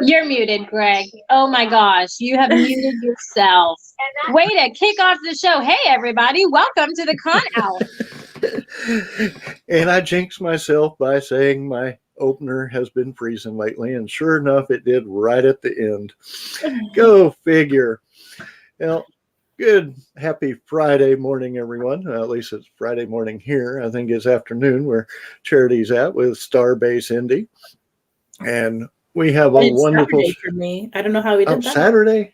You're muted, Greg. Oh my gosh, you have muted yourself. Way to kick off the show. Hey, everybody, welcome to the Con Hour. And I jinxed myself by saying my opener has been freezing lately, and sure enough, it did right at the end. Go figure. Well, good, happy Friday morning, everyone. At least it's Friday morning here. I think it's afternoon where Charity's at with Starbase Indy. And we have a wonderful Saturday for me. I don't know how we did that. Saturday.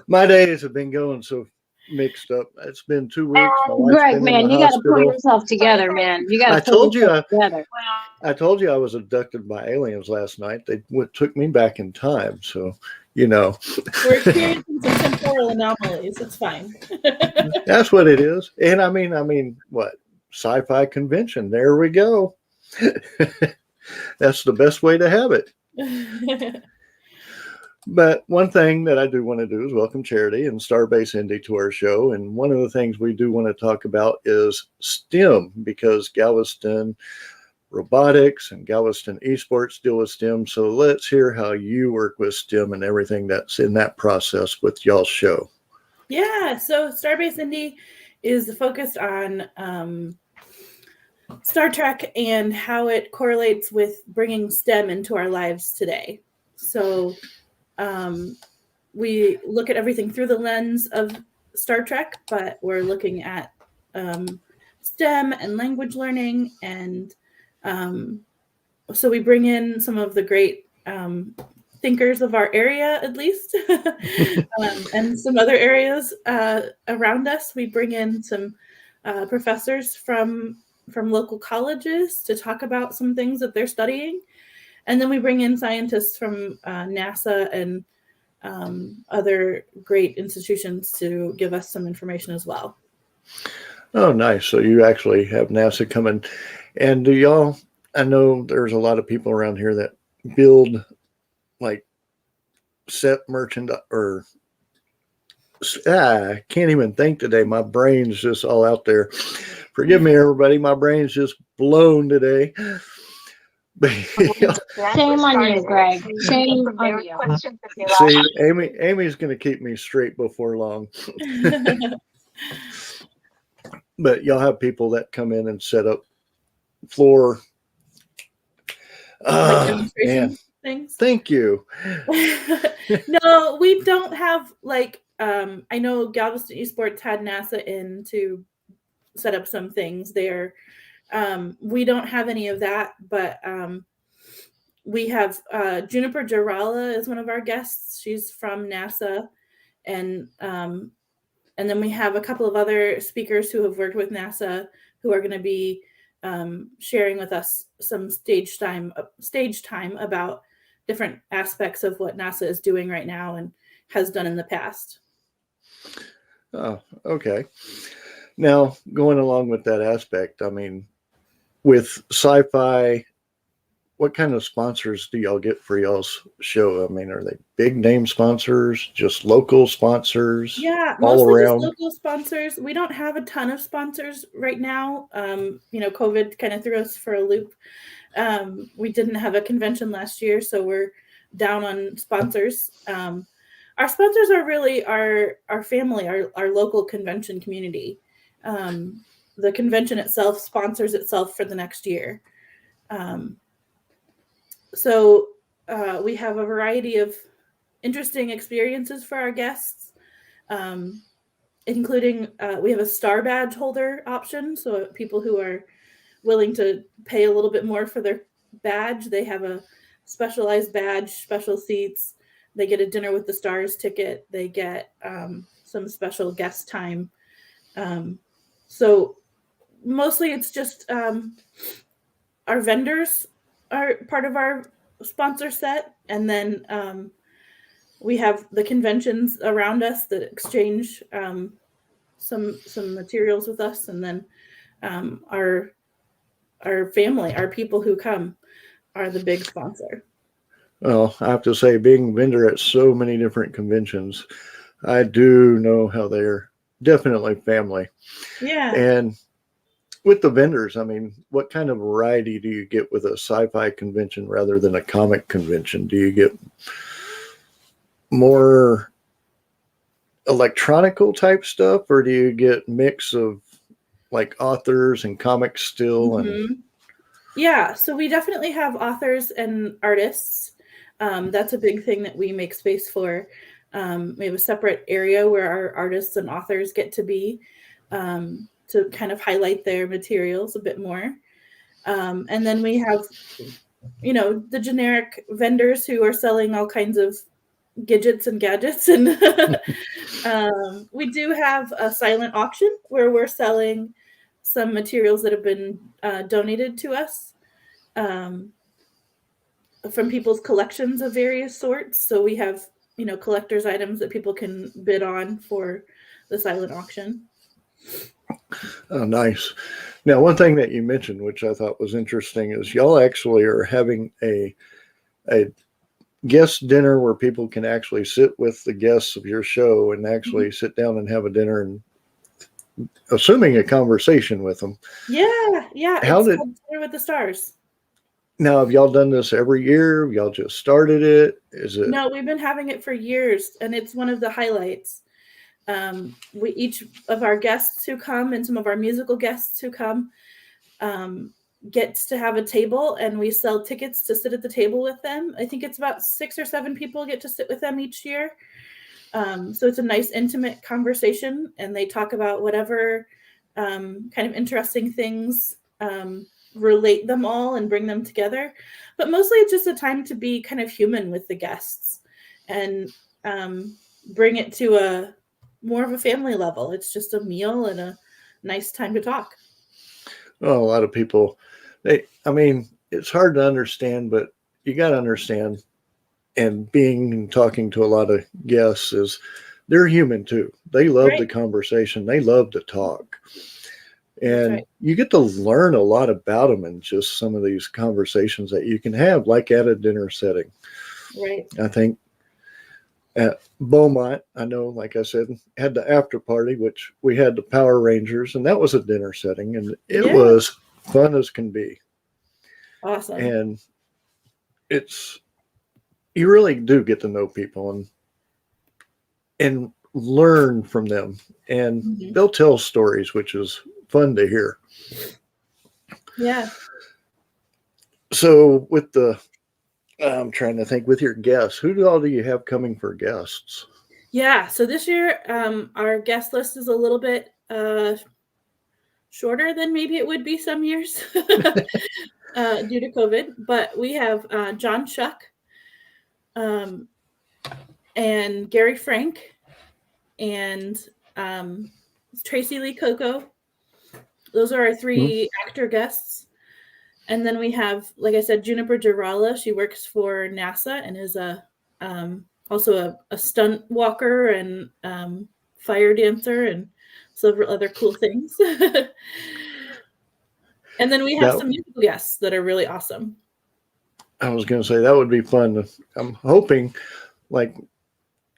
My days have been going so mixed up. It's been 2 weeks. Greg, man, you got to pull yourself together, man. You got to pull yourself together. I told you I was abducted by aliens last night. They took me back in time, so you know. We're experiencing some temporal anomalies. It's fine. That's what it is. And I mean, what? Sci-fi convention. There we go. That's the best way to have it. But one thing that I do want to do is welcome Charity and Starbase Indy to our show. And one of the things we do want to talk about is STEM, because Galveston Robotics and Galveston Esports deal with STEM. So let's hear how you work with STEM and everything that's in that process with y'all's show. Yeah, so Starbase Indy is focused on Star Trek and how it correlates with bringing STEM into our lives today. So we look at everything through the lens of Star Trek, but we're looking at STEM and language learning. And so we bring in some of the great thinkers of our area, at least, and some other areas around us. We bring in some professors from local colleges to talk about some things that they're studying. And then we bring in scientists from NASA and other great institutions to give us some information as well. Oh, nice. So you actually have NASA coming. And do y'all, I know there's a lot of people around here that build like set merchandise or I can't even think today. My brain's just all out there. Forgive me, everybody. My brain's just blown today. Shame on you, Greg. Shame on you. See, Amy's going to keep me straight before long. But y'all have people that come in and set up floor. Demonstration things. Thank you. No, we don't have like I know Galveston Esports had NASA in to set up some things there. We don't have any of that, but we have Juniper Jarala is one of our guests. She's from NASA, and then we have a couple of other speakers who have worked with NASA who are going to be sharing with us some stage time about different aspects of what NASA is doing right now and has done in the past. Oh, okay. Now, going along with that aspect, I mean, with sci-fi, what kind of sponsors do y'all get for y'all's show? I mean, are they big name sponsors, just local sponsors? Yeah, all mostly around? Just local sponsors. We don't have a ton of sponsors right now. COVID kind of threw us for a loop. We didn't have a convention last year, so we're down on sponsors. Our sponsors are really our family, our local convention community. The convention itself sponsors itself for the next year. So we have a variety of interesting experiences for our guests, including we have a star badge holder option. So people who are willing to pay a little bit more for their badge, they have a specialized badge, special seats. They get a dinner with the stars ticket. They get some special guest time. So mostly it's just our vendors are part of our sponsor set. And then we have the conventions around us that exchange some materials with us. And then our family, our people who come are the big sponsor. Well, I have to say, being a vendor at so many different conventions, I do know how they're definitely family. Yeah. And with the vendors, I mean, what kind of variety do you get with a sci-fi convention rather than a comic convention? Do you get more electronical type stuff, or do you get mix of like authors and comics still? Mm-hmm. Yeah, so we definitely have authors and artists. That's a big thing that we make space for. We have a separate area where our artists and authors get to be, to kind of highlight their materials a bit more. And then we have, the generic vendors who are selling all kinds of gadgets and gadgets. And we do have a silent auction where we're selling some materials that have been donated to us from people's collections of various sorts. So we have, collector's items that people can bid on for the silent auction. Oh, nice. Now, one thing that you mentioned, which I thought was interesting, is y'all actually are having a guest dinner where people can actually sit with the guests of your show and actually sit down and have a dinner and assuming a conversation with them. Yeah. How it's did called Dinner with the Stars. Now, have y'all done this every year? Have y'all just started it? Is it? No, we've been having it for years, and it's one of the highlights. We each of our guests who come and some of our musical guests who come gets to have a table, and we sell tickets to sit at the table with them. I think it's about 6 or 7 people get to sit with them each year. So it's a nice intimate conversation, and they talk about whatever kind of interesting things relate them all and bring them together. But mostly it's just a time to be kind of human with the guests and bring it to a more of a family level. It's just a meal and a nice time to talk. Well, a lot of people, it's hard to understand, but you got to understand, and being and talking to a lot of guests, is they're human too. They love the conversation. They love to talk. And you get to learn a lot about them in just some of these conversations that you can have, like at a dinner setting. Right. I think at Beaumont, I know, like I said, had the after party, which we had the Power Rangers, and that was a dinner setting, and it was fun as can be. Awesome. And you really do get to know people and learn from them, and they'll tell stories, which is fun to hear. Yeah. So I'm trying to think, with your guests, who all do you have coming for guests? Yeah. So this year, our guest list is a little bit shorter than maybe it would be some years due to COVID. But we have John Schuck and Gary Frank and Tracy Lee Coco. Those are our 3 actor guests. And then we have, like I said, Juniper Girala. She works for NASA and is also a stunt walker and fire dancer and several other cool things. And then we have some musical guests that are really awesome. I was going to say that would be fun. I'm hoping like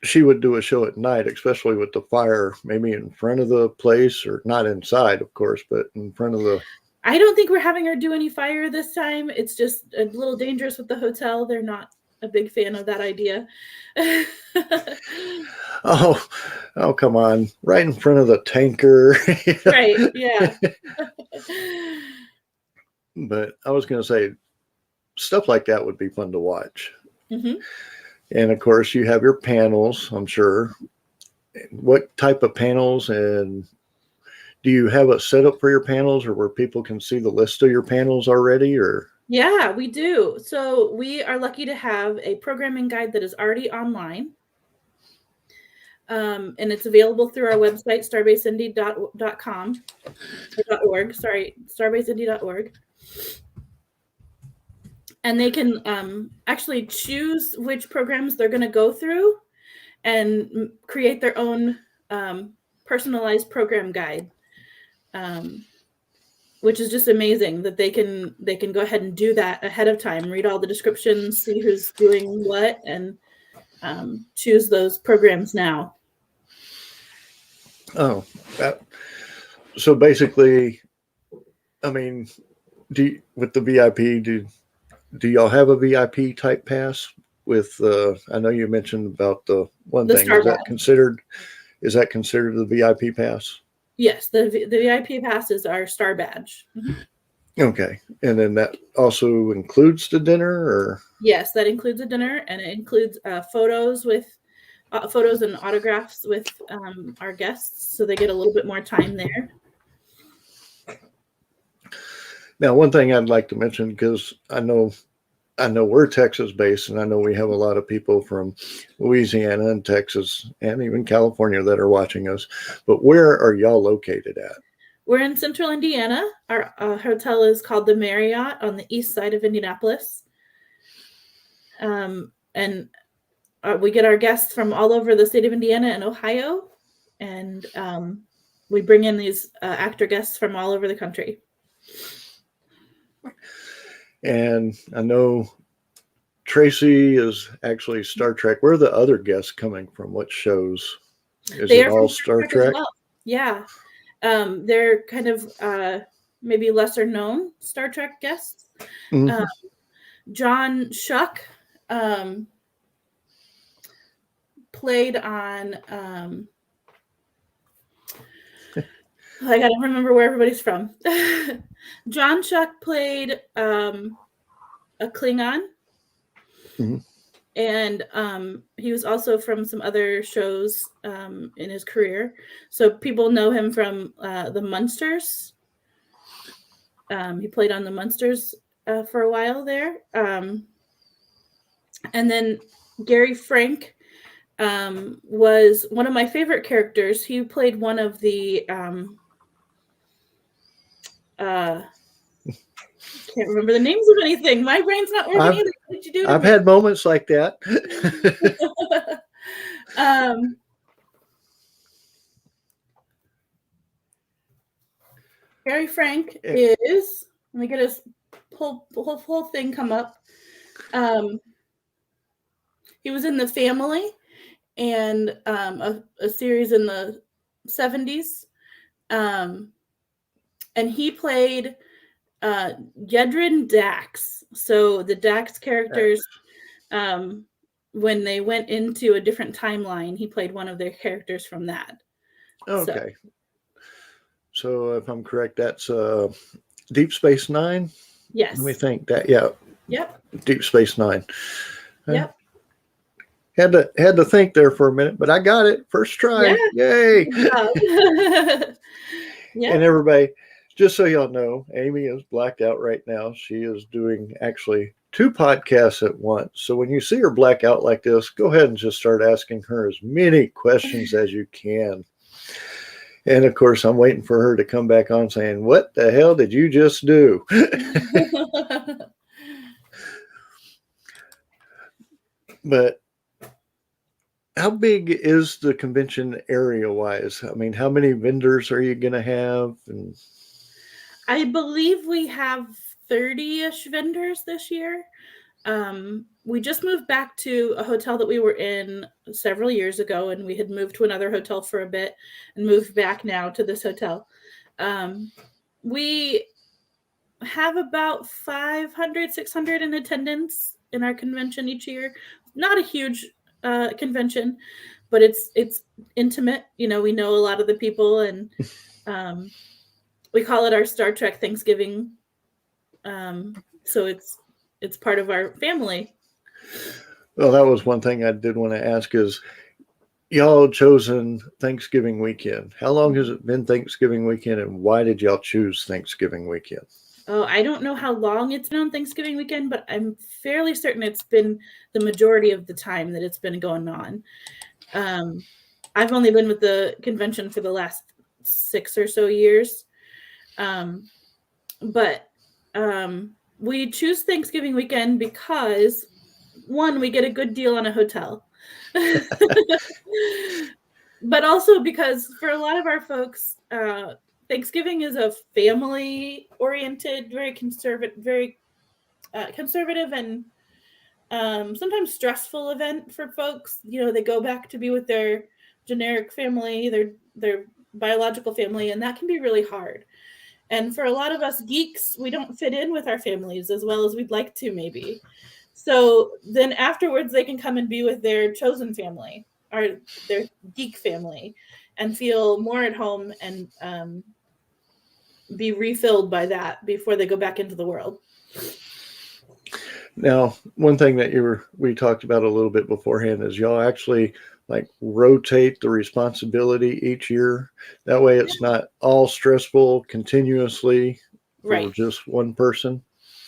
she would do a show at night, especially with the fire, maybe in front of the place, or not inside, of course, but in front of the... I don't think we're having her do any fire this time. It's just a little dangerous with the hotel. They're not a big fan of that idea. Oh, come on. Right in front of the tanker. Right, yeah. But I was going to say, stuff like that would be fun to watch. Mm-hmm. And of course, you have your panels, I'm sure. What type of panels, and do you have a setup for your panels, or where people can see the list of your panels already? Or yeah, we do. So we are lucky to have a programming guide that is already online. And it's available through our website, starbaseindy.com, .org. Sorry, starbaseindy.org. And they can actually choose which programs they're going to go through and create their own personalized program guide, which is just amazing that they can go ahead and do that ahead of time, read all the descriptions, see who's doing what, and choose those programs now. Oh, so basically I mean, with the VIP, do y'all have a VIP type pass? With I know you mentioned about the one The thing. Star Is that considered the VIP pass? Yes, the VIP passes are Star Badge. Okay, and then that also includes the dinner, or Yes, that includes a dinner, and it includes photos and autographs with our guests, so they get a little bit more time there. now one thing I'd like to mention, because I know we're Texas based, and I know we have a lot of people from Louisiana and Texas and even California that are watching us. But where are y'all located at? We're in central Indiana. Our hotel is called the Marriott on the east side of Indianapolis. And we get our guests from all over the state of Indiana and Ohio. And we bring in these actor guests from all over the country. And I know Tracy is actually Star Trek. Where are the other guests coming from? What shows? Is it all Star Trek? As well. Yeah. They're kind of maybe lesser known Star Trek guests. Mm-hmm. John Shuck played on I gotta remember where everybody's from. John Shuck played a Klingon. Mm-hmm. And he was also from some other shows in his career. So people know him from the Munsters. He played on the Munsters for a while there. And then Gary Frank was one of my favorite characters. He played one of the can't remember the names of anything. My brain's not working either. What did you do? I've had moments like that. Gary Frank is. Let me get his whole thing come up. He was in The Family and a series in the 70s. And he played Yedrin Dax. So the Dax characters, when they went into a different timeline, he played one of their characters from that. Okay. So if I'm correct, that's Deep Space Nine? Yes. Let me think that. Yeah. Yep. Deep Space Nine. Yep. Had to think there for a minute, but I got it. First try. Yeah. Yay. Yep. And everybody, just so y'all know, Amy is blacked out right now. She is doing actually 2 podcasts at once. So when you see her black out like this, go ahead and just start asking her as many questions as you can. And of course, I'm waiting for her to come back on saying, "What the hell did you just do?" But how big is the convention area-wise? I mean, how many vendors are you going to have? And I believe we have 30-ish vendors this year. We just moved back to a hotel that we were in several years ago, and we had moved to another hotel for a bit and moved back now to this hotel. We have about 500, 600 in attendance in our convention each year. Not a huge convention, but it's intimate. You know, we know a lot of the people, and we call it our Star Trek Thanksgiving. So it's part of our family. Well, that was one thing I did want to ask is, y'all chosen Thanksgiving weekend. How long has it been Thanksgiving weekend, and why did y'all choose Thanksgiving weekend? Oh, I don't know how long it's been on Thanksgiving weekend, but I'm fairly certain it's been the majority of the time that it's been going on. I've only been with the convention for the last 6 or so years. But we choose Thanksgiving weekend because, one, we get a good deal on a hotel. But also because for a lot of our folks, Thanksgiving is a family-oriented, very conservative and sometimes stressful event for folks. You know, they go back to be with their generic family, their biological family, and that can be really hard. And for a lot of us geeks, we don't fit in with our families as well as we'd like to, maybe. So then afterwards, they can come and be with their chosen family or their geek family and feel more at home and be refilled by that before they go back into the world. Now, one thing that we talked about a little bit beforehand is y'all actually like rotate the responsibility each year. That way it's not all stressful continuously for just one person.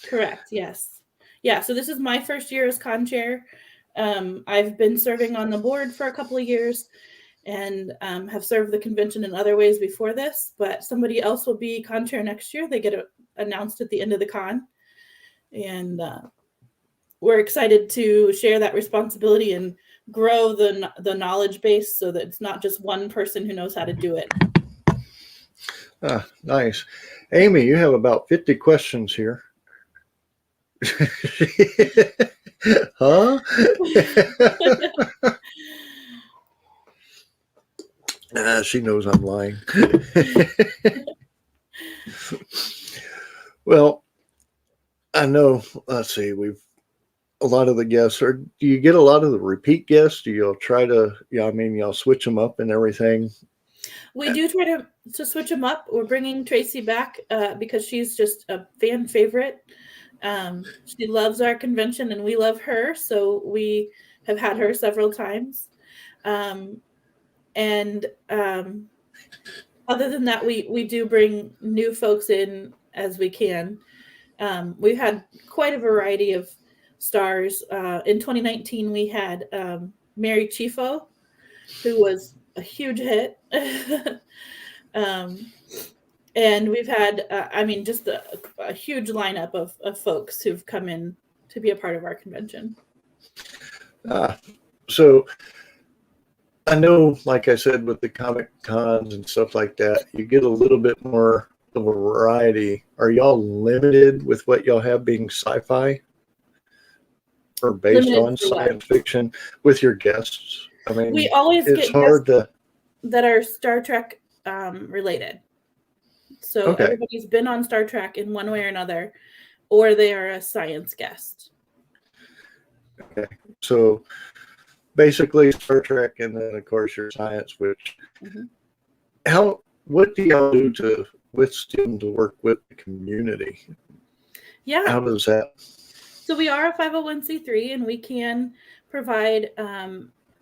Correct. Yes. Yeah. So this is my first year as con chair. I've been serving on the board for a couple of years and have served the convention in other ways before this, but somebody else will be con chair next year. They get announced at the end of the con. And we're excited to share that responsibility and grow the knowledge base so that it's not just one person who knows how to do it. Ah, nice. Amy, you have about 50 questions here. Huh? She knows I'm lying. Well, I know, let's see, a lot of the guests do you get a lot of the repeat guests? Do you try to, y'all switch them up and everything? We do try to switch them up. We're bringing Tracy back because she's just a fan favorite. She loves our convention and we love her. So we have had her several times. Other than that, we do bring new folks in as we can. We've had quite a variety of stars. In 2019, we had Mary Chifo, who was a huge hit. And we've had, just a huge lineup of folks who've come in to be a part of our convention. So I know, like I said, with the Comic Cons and stuff like that, you get a little bit more of a variety. Are y'all limited with what y'all have being sci-fi or based on science fiction with your guests? I mean, we always it's hard to that are Star Trek related. So everybody's been on Star Trek in one way or another, or they are a science guest. Okay, so basically Star Trek, and then of course your science. Which, what do y'all do with STEM to work with the community? Yeah, how does that? So we are a 501c3, and we can provide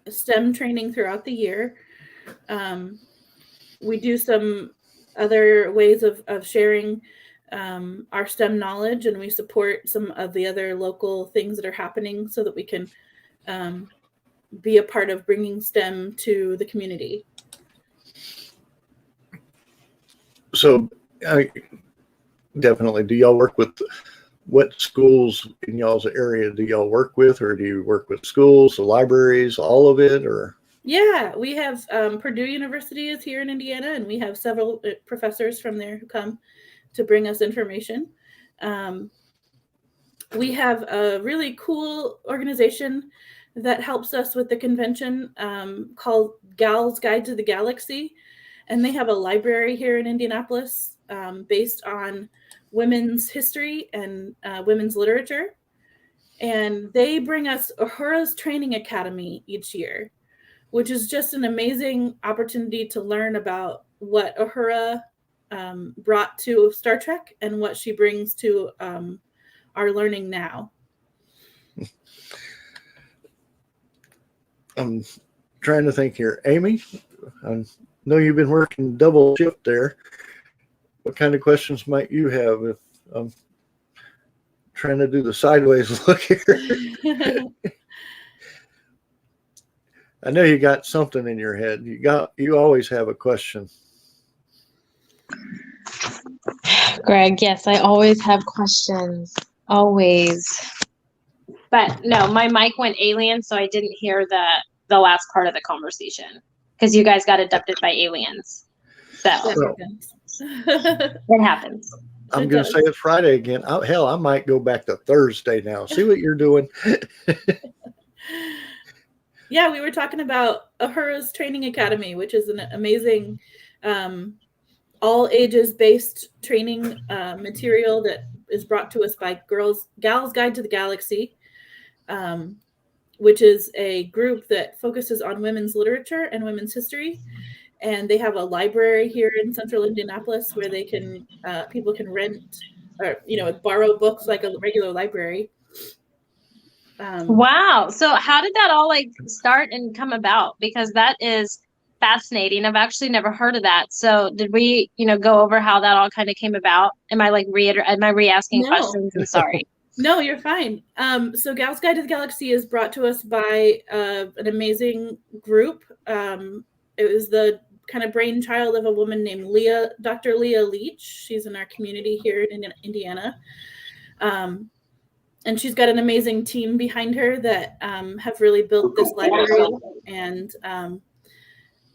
STEM training throughout the year. We do some other ways of sharing our STEM knowledge, and we support some of the other local things that are happening so that we can be a part of bringing STEM to the community. So definitely, do y'all work with, what schools in y'all's area do y'all work with, or do you work with schools, the libraries, all of it, or? Yeah, we have Purdue University is here in Indiana, and we have several professors from there who come to bring us information. We have a really cool organization that helps us with the convention called Gal's Guide to the Galaxy, and they have a library here in Indianapolis based on women's history and women's literature. And they bring us Uhura's Training Academy each year, which is just an amazing opportunity to learn about what Uhura brought to Star Trek and what she brings to our learning now. I'm trying to think here. Amy, I know you've been working double shift there. What kind of questions might you have? If I'm trying to do the sideways look here. I know you got something in your head. You always have a question. Greg, yes, I always have questions. Always. But no, my mic went alien, so I didn't hear the last part of the conversation because you guys got abducted by aliens. So it happens. I'm going to say it's Friday again. Hell, I might go back to Thursday now. See what you're doing. Yeah, we were talking about Uhura's Training Academy, which is an amazing all ages based training material that is brought to us by Gals Guide to the Galaxy, which is a group that focuses on women's literature and women's history. And they have a library here in central Indianapolis where they can people can rent or borrow books like a regular library. Wow. So how did that all like start and come about? Because that is fascinating. I've actually never heard of that. So did we, go over how that all kind of came about? Am I re-asking questions? I'm sorry. No, you're fine. So Gals Guide to the Galaxy is brought to us by an amazing group. It was the kind of brainchild of a woman named Dr. Leah Leach. She's in our community here in Indiana. And she's got an amazing team behind her that have really built this library. And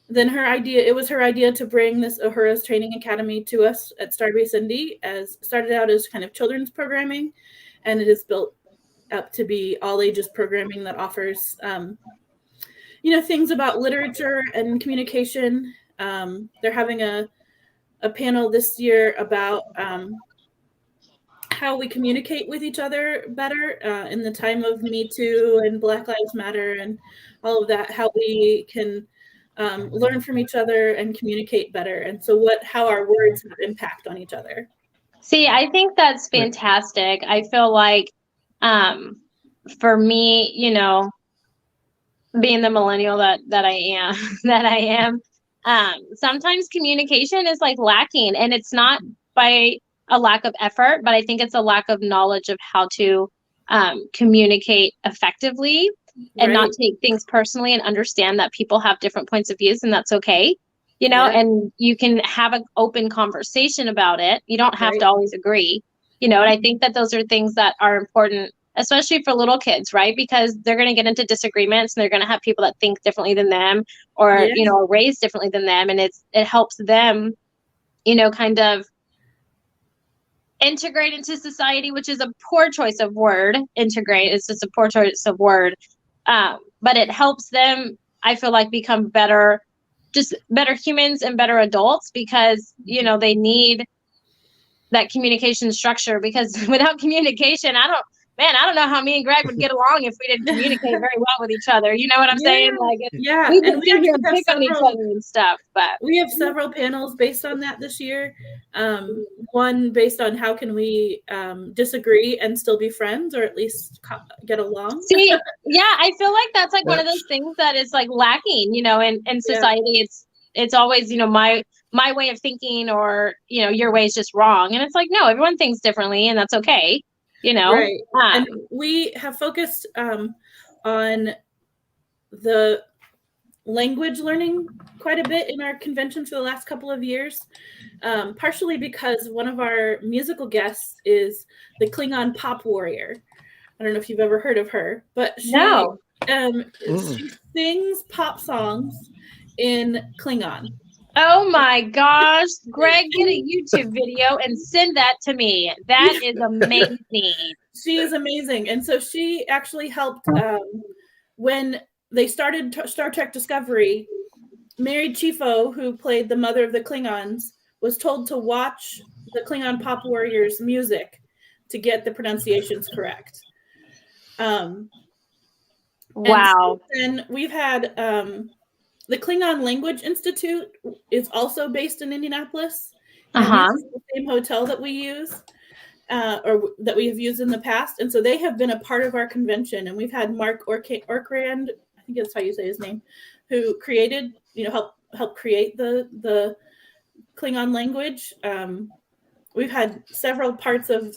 then it was her idea to bring this Uhura's Training Academy to us at Starbase Indy. Started out as kind of children's programming, and it is built up to be all ages programming that offers, things about literature and communication. They're having a panel this year about how we communicate with each other better in the time of Me Too and Black Lives Matter and all of that, how we can learn from each other and communicate better. And so how our words have impact on each other. See, I think that's fantastic. I feel like for me, being the millennial that I am, sometimes communication is like lacking, and it's not by a lack of effort, but I think it's a lack of knowledge of how to communicate effectively and not take things personally, and understand that people have different points of views, and that's okay, and you can have an open conversation about it. You don't have to always agree, and I think that those are things that are important, especially for little kids, right? Because they're going to get into disagreements, and they're going to have people that think differently than them, or, are raised differently than them. And it helps them, kind of integrate into society, which is a poor choice of word. Integrate is just a poor choice of word. But it helps them, I feel like, become better humans and better adults, because, they need that communication structure, because without communication, I don't know how me and Greg would get along if we didn't communicate very well with each other. You know what I'm saying? Like, we can sit here and pick on each other and stuff, but we have several panels based on that this year. One based on how can we disagree and still be friends, or at least get along. See, I feel like that's like one of those things that is like lacking, in society. It's always, my way of thinking, or, your way is just wrong. And it's like, no, everyone thinks differently, and that's okay. Right. And we have focused on the language learning quite a bit in our convention for the last couple of years, partially because one of our musical guests is the Klingon pop warrior. I don't know if you've ever heard of her, but she sings pop songs in Klingon. Oh my gosh, Greg, get a YouTube video and send that to me. That is amazing. She is amazing. And so she actually helped when they started Star Trek Discovery. Mary Chieffo, who played the mother of the Klingons, was told to watch the Klingon Pop Warriors music to get the pronunciations correct. Wow. And we've had the Klingon Language Institute is also based in Indianapolis. It's the same hotel that we use, or that we have used in the past. And so they have been a part of our convention. And we've had Mark Orkrand, I think that's how you say his name, who created, help create the Klingon language. We've had several parts of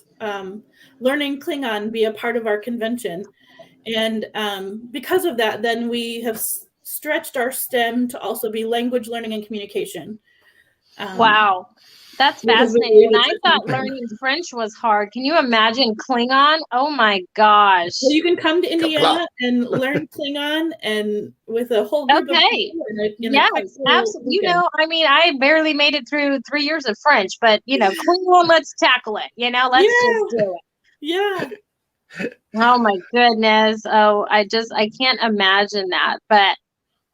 learning Klingon be a part of our convention. And because of that, then we have stretched our STEM to also be language learning and communication. Wow. That's fascinating. And I thought learning French was hard. Can you imagine Klingon? Oh my gosh. Well, you can come to Indiana and learn Klingon, and with a whole group of people. Yes, absolutely. I barely made it through 3 years of French, but Klingon, let's tackle it. Let's just do it. Yeah. Oh my goodness. Oh, I can't imagine that. But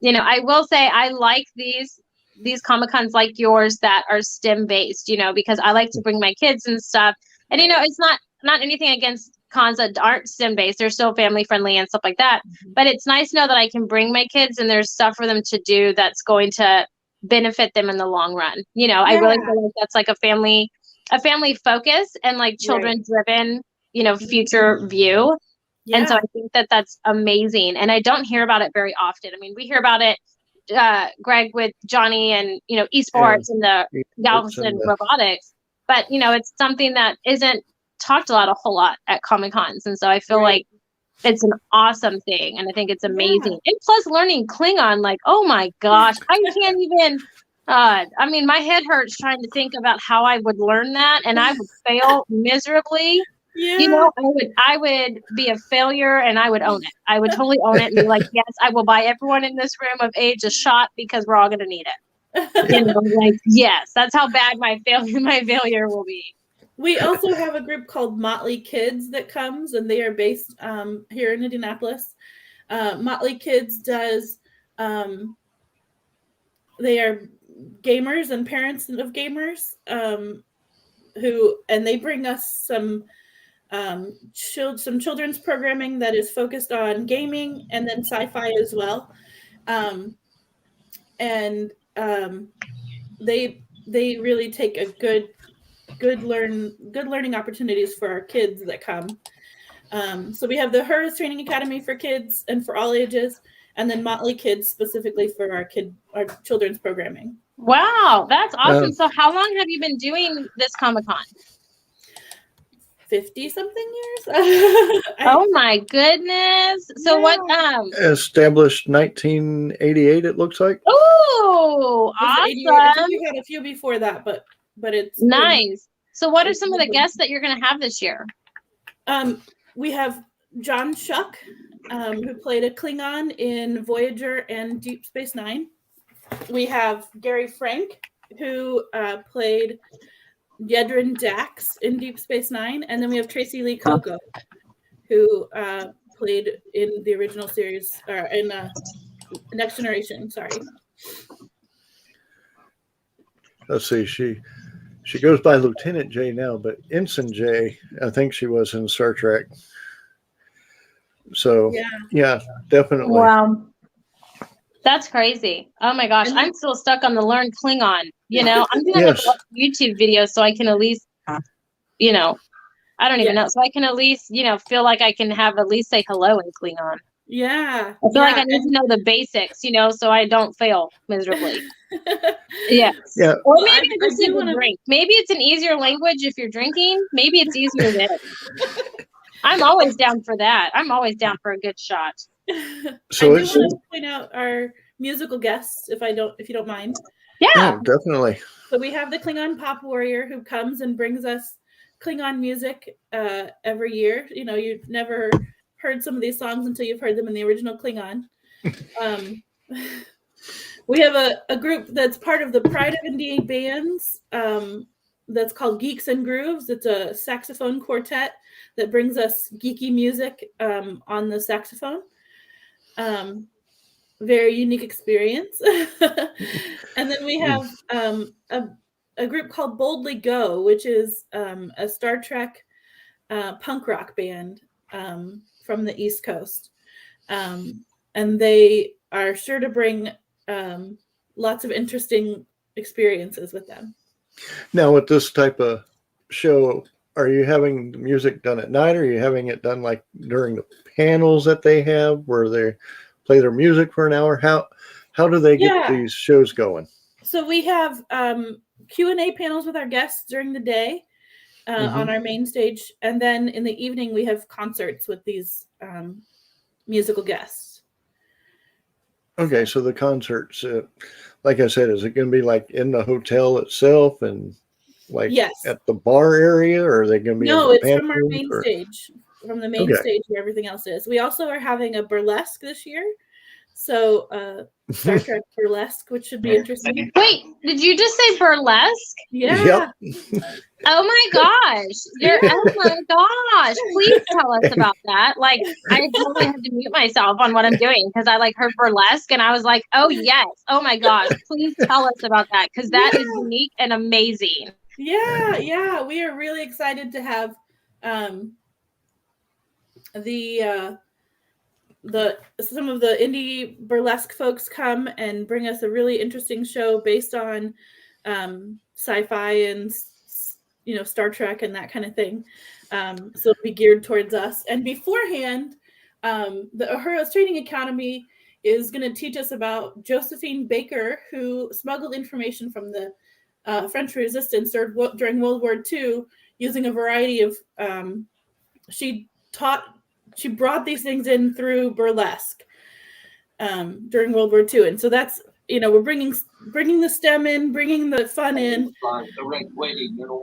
I will say I like these these Comic-Cons like yours that are STEM based, you know, because I like to bring my kids and stuff. And, you know, it's not anything against cons that aren't STEM based. They're still family friendly and stuff like that. But it's nice to know that I can bring my kids and there's stuff for them to do that's going to benefit them in the long run. You know, I really feel like that's like a family focus and like children driven, you know, future view. Yeah. And so I think that that's amazing. And I don't hear about it very often. I mean, we hear about it, Greg, with Johnny and, you know, esports and the Galveston robotics. But, you know, it's something that isn't talked a whole lot at Comic Cons. And so I feel like it's an awesome thing. And I think it's amazing. And plus learning Klingon, like, oh my gosh, I can't even, I mean, my head hurts trying to think about how I would learn that. And I would fail miserably. Yeah. You know, I would be a failure and I would own it. I would totally own it and be like, yes, I will buy everyone in this room of age a shot because we're all going to need it. You know, like, yes, that's how bad my failure will be. We also have a group called Motley Kids that comes, and they are based here in Indianapolis. Motley Kids does, they are gamers and parents of gamers and they bring us some children's programming that is focused on gaming and then sci-fi as well. They really take a good learning opportunities for our kids that come. So we have the Hers Training Academy for kids and for all ages, and then Motley Kids specifically for our children's programming. Wow, that's awesome. So how long have you been doing this Comic-Con? 50-something years. Oh my goodness. So what established 1988 it looks like. Oh, awesome. I think we had a few before that, but it's nice. So what are some of the guests that you're going to have this year? We have John Schuck, who played a Klingon in Voyager and Deep Space Nine. We have Gary Frank, who played Yedrin Dax in Deep Space Nine, and then we have Tracy Lee Coco, who played in the original series, or in Next Generation. Sorry. Let's see. She goes by Lieutenant J now, but Ensign J, I think she was in Star Trek. So yeah, definitely. Wow. That's crazy. Oh my gosh. I'm still stuck on the learn Klingon. You know, I'm going to look up YouTube videos so I can at least, you know, I don't even know. So I can at least, you know, feel like I can have at least say hello in Klingon. Yeah. I feel like I need to know the basics, you know, so I don't fail miserably. Yes. Yeah. Or maybe I just need to drink. Maybe it's an easier language if you're drinking. Maybe it's easier then. I'm always down for that. I'm always down for a good shot. So I do want to point out our musical guests, if you don't mind. Yeah, definitely. So we have the Klingon Pop Warrior who comes and brings us Klingon music every year. You know, you've never heard some of these songs until you've heard them in the original Klingon. We have a group that's part of the Pride of Indy bands that's called Geeks and Grooves. It's a saxophone quartet that brings us geeky music on the saxophone. Very unique experience. And then we have a group called Boldly Go, which is a Star Trek punk rock band from the East Coast. And they are sure to bring lots of interesting experiences with them. Now, with this type of show, are you having the music done at night, or are you having it done like during the panels that they have where they play their music for an hour? How do they get these shows going? So we have Q&A panels with our guests during the day on our main stage. And then in the evening, we have concerts with these musical guests. Okay, so the concerts, like I said, is it going to be like in the hotel itself and like at the bar area, or are they going to be? No, it's from our main stage, from the main stage where everything else is. We also are having a burlesque this year. So Star Trek burlesque, which should be interesting. Wait, did you just say burlesque? Yeah. Yep. Oh my gosh. Oh my gosh. Please tell us about that. Like, I totally have to mute myself on what I'm doing because I heard burlesque and I was like, oh yes. Oh my gosh. Please tell us about that because that is unique and amazing. Yeah. We are really excited to have some of the indie burlesque folks come and bring us a really interesting show based on sci-fi and Star Trek and that kind of thing. So it'll be geared towards us. And beforehand, the Uhura's Training Academy is going to teach us about Josephine Baker, who smuggled information from the French Resistance during World War II using a variety of she brought these things in through burlesque during World War II. And so that's, we're bringing the STEM in, bringing the fun in.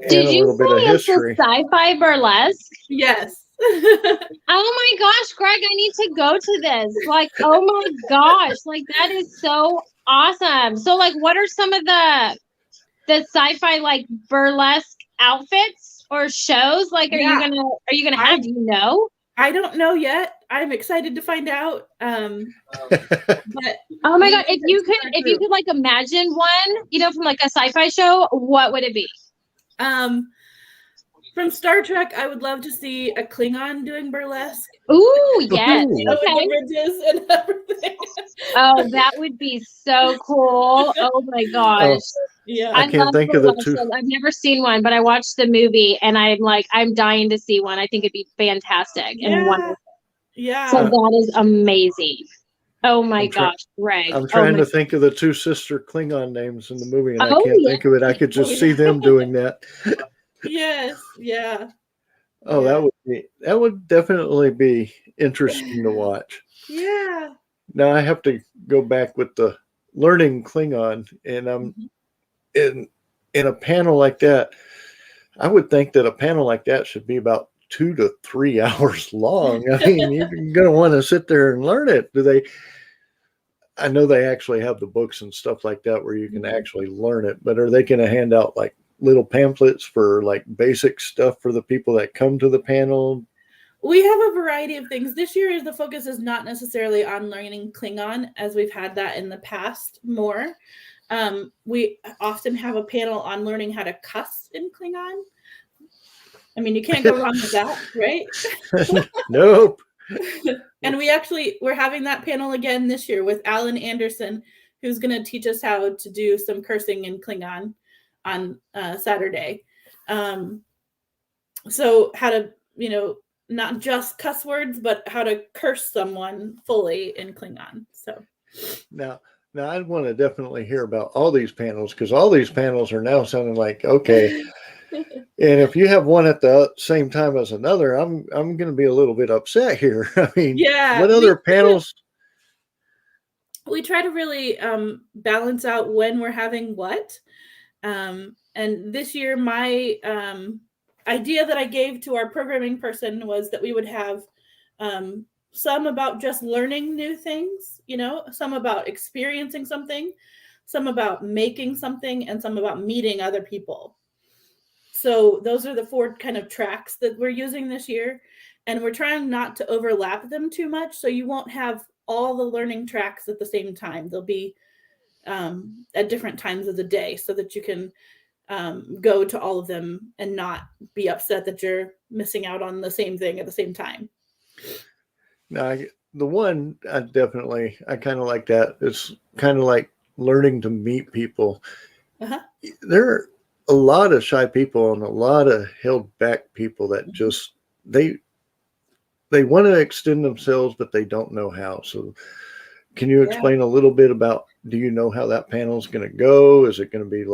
Did you little bit of say it's a history. sci-fi burlesque? Yes. Oh my gosh, Greg, I need to go to this. Oh my gosh, that is so awesome. So what are some of the sci-fi burlesque outfits or shows? Are you gonna have, do you know? I don't know yet. I'm excited to find out. But oh my god, if you could imagine one, from a sci-fi show, what would it be? From Star Trek, I would love to see a Klingon doing burlesque. Ooh, yes. Okay. Bridges and everything. Oh, that would be so cool. Oh my gosh. Yeah. I can't think of the two. I've never seen one, but I watched the movie and I'm dying to see one. I think it'd be fantastic and wonderful. Yeah. So that is amazing. Oh my gosh, Greg. I'm trying to think of the two sister Klingon names in the movie, and I can't think of it. I could just see them doing that. Yes. Yeah. Oh, that would definitely be interesting to watch. Yeah. Now I have to go back with the learning Klingon, and in a panel like that, I would think that a panel like that should be about 2 to 3 hours long. I mean, you're going to want to sit there and learn it. I know they actually have the books and stuff like that where you can actually learn it, but are they going to hand out little pamphlets for basic stuff for the people that come to the panel? We have a variety of things. This year, the focus is not necessarily on learning Klingon, as we've had that in the past more. We often have a panel on learning how to cuss in Klingon. I mean, you can't go wrong with that, right? Nope. And we're having that panel again this year with Alan Anderson, who's going to teach us how to do some cursing in Klingon on Saturday. So how to, not just cuss words, but how to curse someone fully in Klingon. So now I want to definitely hear about all these panels, because all these panels are now sounding like, okay. And if you have one at the same time as another, I'm going to be a little bit upset here. I mean, what other panels? We try to really balance out when we're having what. And this year, my idea that I gave to our programming person was that we would have some about just learning new things, some about experiencing something, some about making something, and some about meeting other people. So those are the 4 kind of tracks that we're using this year. And we're trying not to overlap them too much. So you won't have all the learning tracks at the same time. They'll be at different times of the day so that you can go to all of them and not be upset that you're missing out on the same thing at the same time. Now, the one I kind of like that. It's kind of like learning to meet people. There are a lot of shy people and a lot of held back people that just, they want to extend themselves, but they don't know how. So can you explain a little bit about, do you know how that panel is going to go? Is it going to be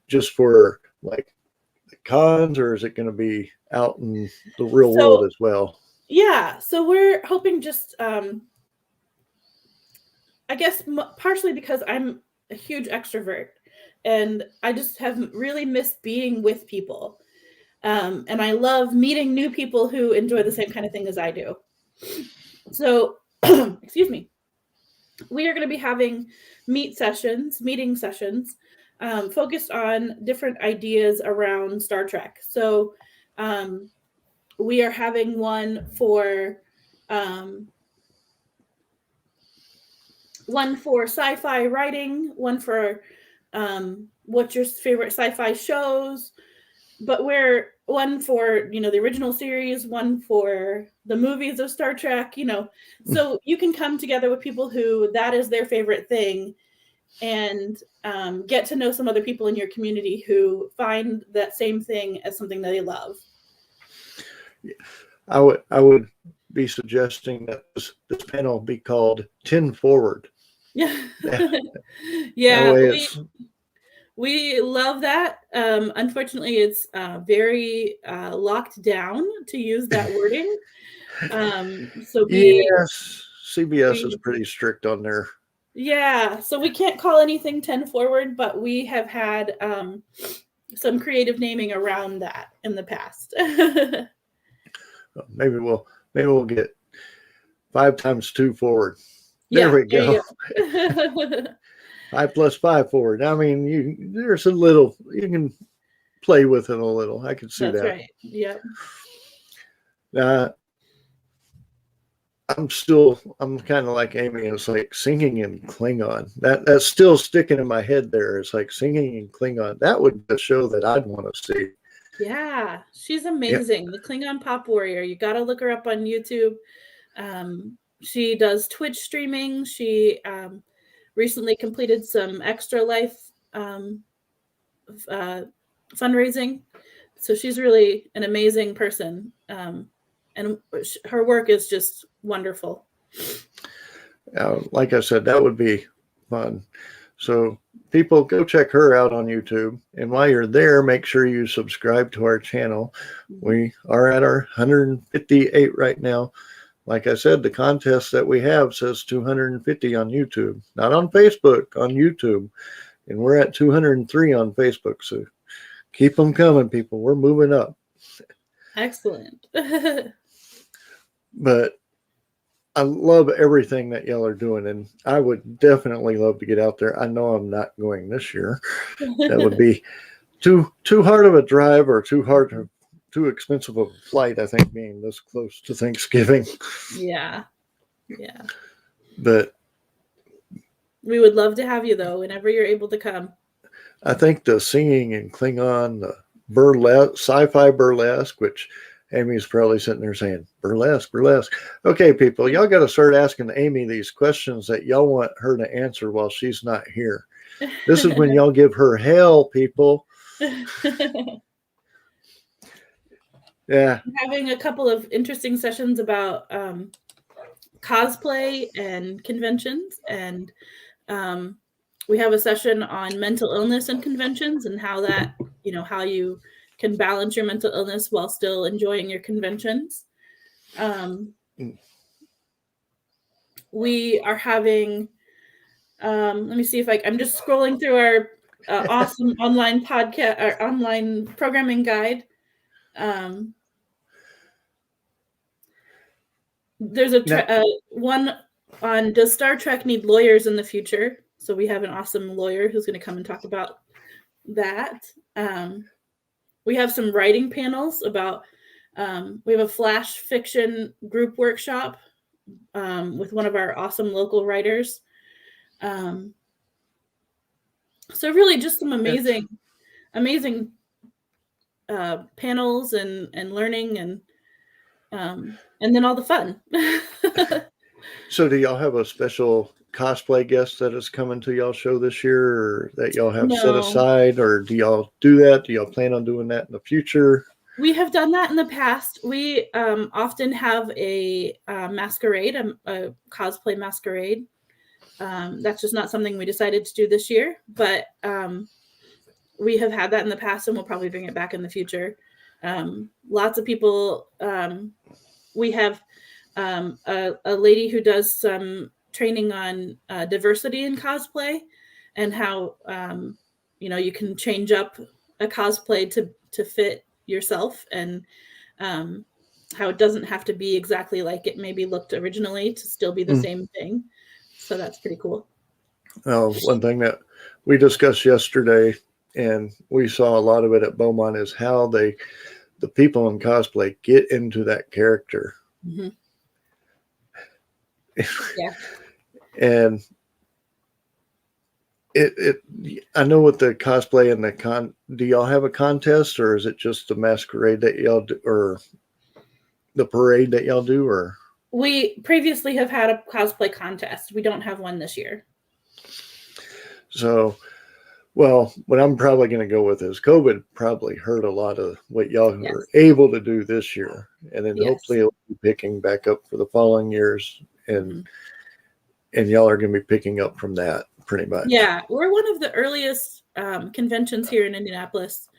just for the cons, or is it going to be out in the real world as well? Yeah. So we're hoping just, I guess partially because I'm a huge extrovert and I just have really missed being with people. And I love meeting new people who enjoy the same kind of thing as I do. So, excuse me. we are going to be having meeting sessions, focused on different ideas around Star Trek. So we are having one for sci-fi writing, one for what's your favorite sci-fi shows, but we're one for, the original series, one for the movies of Star Trek, so you can come together with people who that is their favorite thing, and get to know some other people in your community who find that same thing as something that they love. I would be suggesting that this panel be called 10 Forward. Yeah. Yeah. We love that. Unfortunately, it's very locked down to use that wording. Yes, CBS is pretty strict on their. Yeah, so we can't call anything 10 Forward, but we have had some creative naming around that in the past. Maybe we'll get 5 times 2 forward. There we go. 5 plus 5 forward. I mean, there's a little, you can play with it a little. I can see that. That's right. Yep. I'm kind of like Amy. It's like singing in Klingon. That's still sticking in my head there. It's like singing in Klingon. That would be a show that I'd want to see. Yeah, she's amazing. Yeah. The Klingon Pop Warrior. You got to look her up on YouTube. She does Twitch streaming. She recently completed some Extra Life fundraising. So she's really an amazing person. And her work is just wonderful. Like I said, that would be fun. So people, go check her out on YouTube. And while you're there, make sure you subscribe to our channel. We are at our 158 right now. Like I said, the contest that we have says 250 on YouTube, not on Facebook, on YouTube. And we're at 203 on Facebook. So keep them coming, people. We're moving up. Excellent. But I love everything that y'all are doing, and I would definitely love to get out there. I know I'm not going this year. That would be too hard of a drive, or too expensive of a flight, I think, being this close to Thanksgiving. Yeah. But we would love to have you, though, whenever you're able to come. I think the singing in Klingon, the burlesque, sci-fi burlesque, which Amy's probably sitting there saying, burlesque. Okay, people, y'all got to start asking Amy these questions that y'all want her to answer while she's not here. This is when y'all give her hell, people. Yeah. I'm having a couple of interesting sessions about cosplay and conventions. And we have a session on mental illness and conventions, and how that, how you can balance your mental illness while still enjoying your conventions. We are having, let me see if I'm just scrolling through our awesome online podcast, our online programming guide. There's one on, does Star Trek need lawyers in the future? So we have an awesome lawyer who's going to come and talk about that. We have some writing panels about, we have a flash fiction group workshop with one of our awesome local writers. So really just some amazing panels and learning and then all the fun. So do y'all have a special cosplay guest that is coming to y'all show this year, or that y'all have set aside, or do y'all do that? Do y'all plan on doing that in the future? We have done that in the past. We often have a masquerade, a cosplay masquerade. That's just not something we decided to do this year, but we have had that in the past, and we'll probably bring it back in the future. Lots of people. We have a lady who does some training on diversity in cosplay, and how you can change up a cosplay to fit yourself, and how it doesn't have to be exactly like it maybe looked originally to still be the same thing. So that's pretty cool. One thing that we discussed yesterday, and we saw a lot of it at Beaumont, is how the people in cosplay get into that character. Mm-hmm. Yeah. And I know with the cosplay and the do y'all have a contest, or is it just the masquerade that y'all do, or the parade that y'all do, or? We previously have had a cosplay contest. We don't have one this year. So, well, what I'm probably going to go with is COVID probably hurt a lot of what y'all were able to do this year. And then hopefully it'll be picking back up for the following years. And y'all are going to be picking up from that pretty much. Yeah, we're one of the earliest conventions here in Indianapolis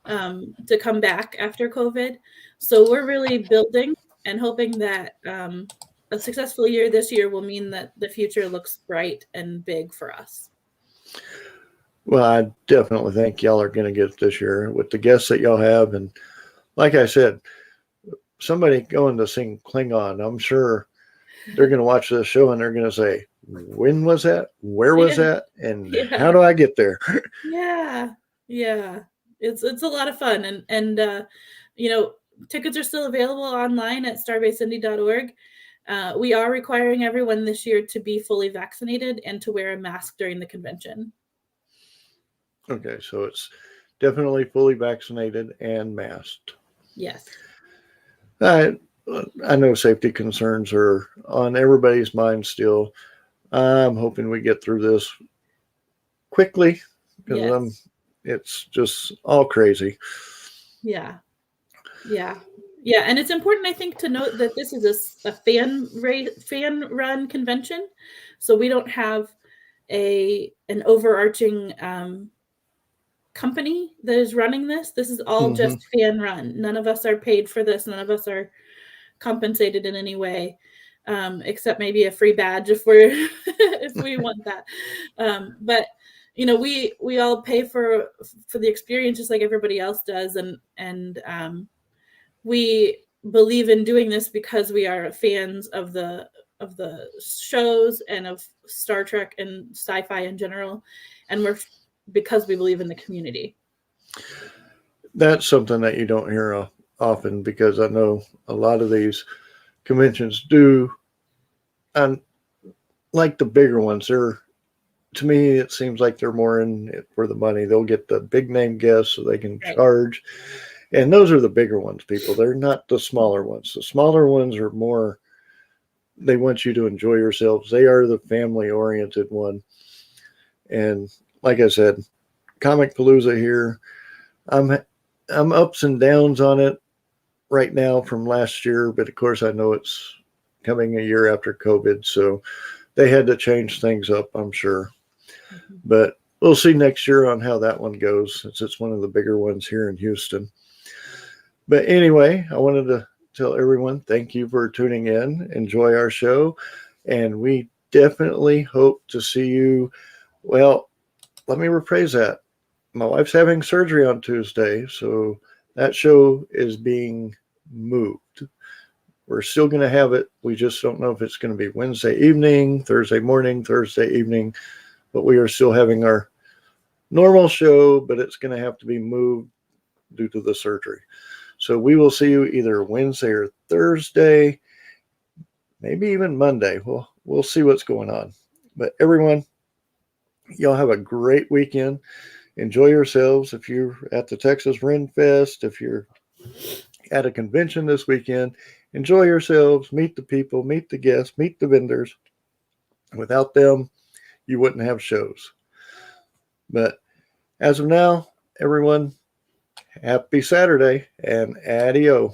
to come back after COVID. So we're really building and hoping that a successful year this year will mean that the future looks bright and big for us. Well, I definitely think y'all are going to get it this year with the guests that y'all have. And like I said, somebody going to sing Klingon, I'm sure they're going to watch this show and they're going to say, when was that? Where was that? And how do I get there? Yeah. It's a lot of fun. And you know, tickets are still available online at starbaseindy.org. We are requiring everyone this year to be fully vaccinated and to wear a mask during the convention. Okay, so it's definitely fully vaccinated and masked. Yes. I know safety concerns are on everybody's mind still. I'm hoping we get through this quickly because it's just all crazy. Yeah. And it's important, I think, to note that this is a fan-run convention, so we don't have an overarching company that is running this. This is all just fan run. None of us are paid for this. None of us are compensated in any way, except maybe a free badge if we want that. But you know, we all pay for the experience just like everybody else does, and we believe in doing this because we are fans of the shows and of Star Trek and sci-fi in general, and because we believe in the community. That's something that you don't hear often, because I know a lot of these conventions do, and like the bigger ones, to me, it seems like they're more in it for the money. They'll get the big name guests so they can charge. And those are the bigger ones, people. They're not the smaller ones. The smaller ones are more, they want you to enjoy yourselves. They are the family-oriented one. And like I said, Comic Palooza here, I'm ups and downs on it right now from last year, but of course I know it's coming a year after COVID, so they had to change things up, I'm sure. But we'll see next year on how that one goes, since it's one of the bigger ones here in Houston. But anyway, I wanted to tell everyone thank you for tuning in. Enjoy our show, and we definitely hope to see you. Well, let me rephrase that. My wife's having surgery on Tuesday, so that show is being moved. We're still going to have it. We just don't know if it's going to be Wednesday evening, Thursday morning, Thursday evening, but we are still having our normal show, but it's going to have to be moved due to the surgery. So we will see you either Wednesday or Thursday, maybe even Monday. We'll see what's going on. But everyone, y'all have a great weekend. Enjoy yourselves. If you're at the Texas Ren Fest, if you're at a convention this weekend, enjoy yourselves. Meet the people, meet the guests, meet the vendors. Without them, you wouldn't have shows. But as of now, everyone, happy Saturday and adios.